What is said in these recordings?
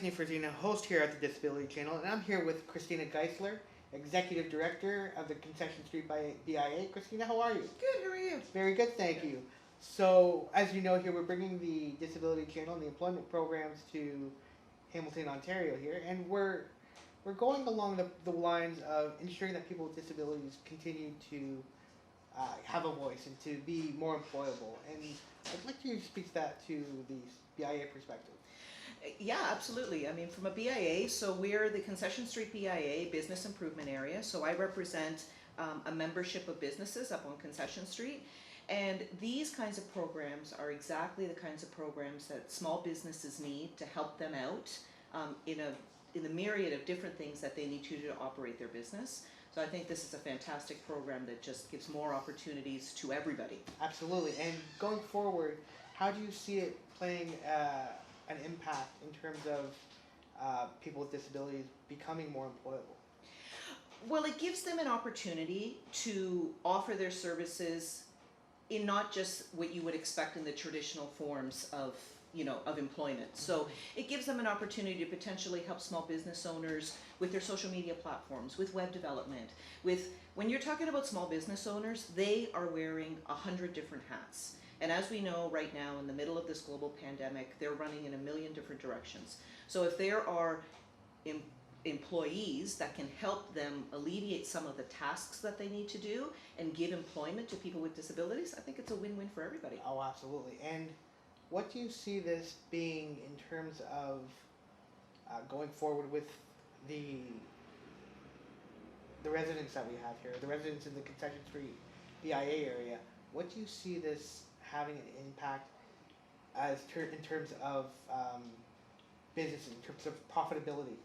Anthony Frisina, host here at the Disability Channel, and I'm here with Cristina Geissler, Executive Director of the Concession Street BIA. Cristina, how are you? Good, how are you? Very good, thank you. So, as you know here, we're bringing the Disability Channel and the employment programs to Hamilton, Ontario here, and we're going along the lines of ensuring that people with disabilities continue to have a voice and to be more employable. And I'd like you to speak to that to the BIA perspective. Yeah, absolutely. I mean, from a BIA, so we're the Concession Street BIA Business Improvement Area. So I represent a membership of businesses up on Concession Street. And these kinds of programs are exactly the kinds of programs that small businesses need to help them out in the myriad of different things that they need to do to operate their business. So I think this is a fantastic program that just gives more opportunities to everybody. Absolutely. And going forward, how do you see it playing an impact in terms of people with disabilities becoming more employable? Well, it gives them an opportunity to offer their services in not just what you would expect in the traditional forms of employment. So it gives them an opportunity to potentially help small business owners with their social media platforms, with web development, when you're talking about small business owners, they are wearing 100 different hats. And as we know right now, in the middle of this global pandemic, they're running in a million different directions. So if there are employees that can help them alleviate some of the tasks that they need to do and give employment to people with disabilities, I think it's a win-win for everybody. Oh, absolutely. And what do you see this being in terms of going forward with the residents that we have here, the residents in the Concession Street BIA area? What do you see this having an impact in terms of business, in terms of profitability?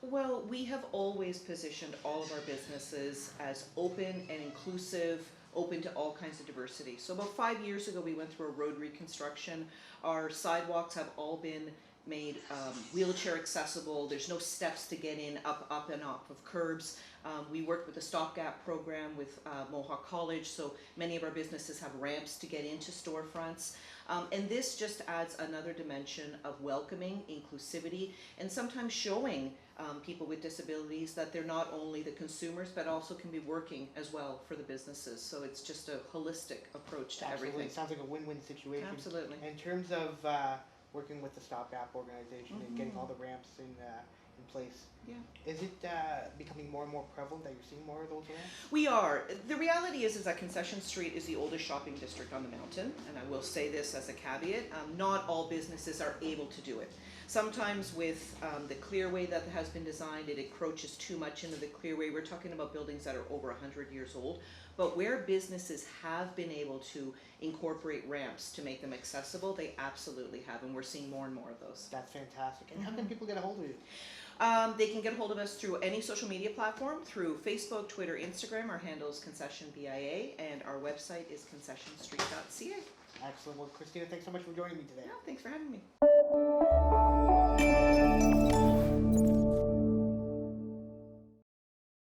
Well, we have always positioned all of our businesses as open and inclusive, open to all kinds of diversity. So about 5 years ago, we went through a road reconstruction. Our sidewalks have all been made wheelchair accessible. There's no steps to get in, up and off of curbs. We worked with the stopgap program with Mohawk College, so many of our businesses have ramps to get into storefronts. And this just adds another dimension of welcoming, inclusivity, and sometimes showing people with disabilities that they're not only the consumers, but also can be working as well for the businesses. So it's just a holistic approach to Absolutely. everything. It sounds like a win-win situation. Absolutely. In terms of working with the stopgap organization and getting all the ramps in place, Yeah. is it becoming more and more prevalent that you're seeing more of those ramps? We are. The reality is that Concession Street is the oldest shopping district on the mountain, and I will say this as a caveat, not all businesses are able to do it. Sometimes with the clearway that has been designed, it encroaches too much into the clearway. We're talking about buildings that are over 100 years old, but where businesses have been able to incorporate ramps to make them accessible, they absolutely have, and we're seeing more and more of those. That's fantastic. And how can people get a hold of you? They can get a hold of us through any social media platform, through Facebook, Twitter, Instagram. Our handle is Concession BIA, and our website is concessionstreet.ca. Excellent. Well, Cristina, thanks so much for joining me today. Yeah, thanks for having me.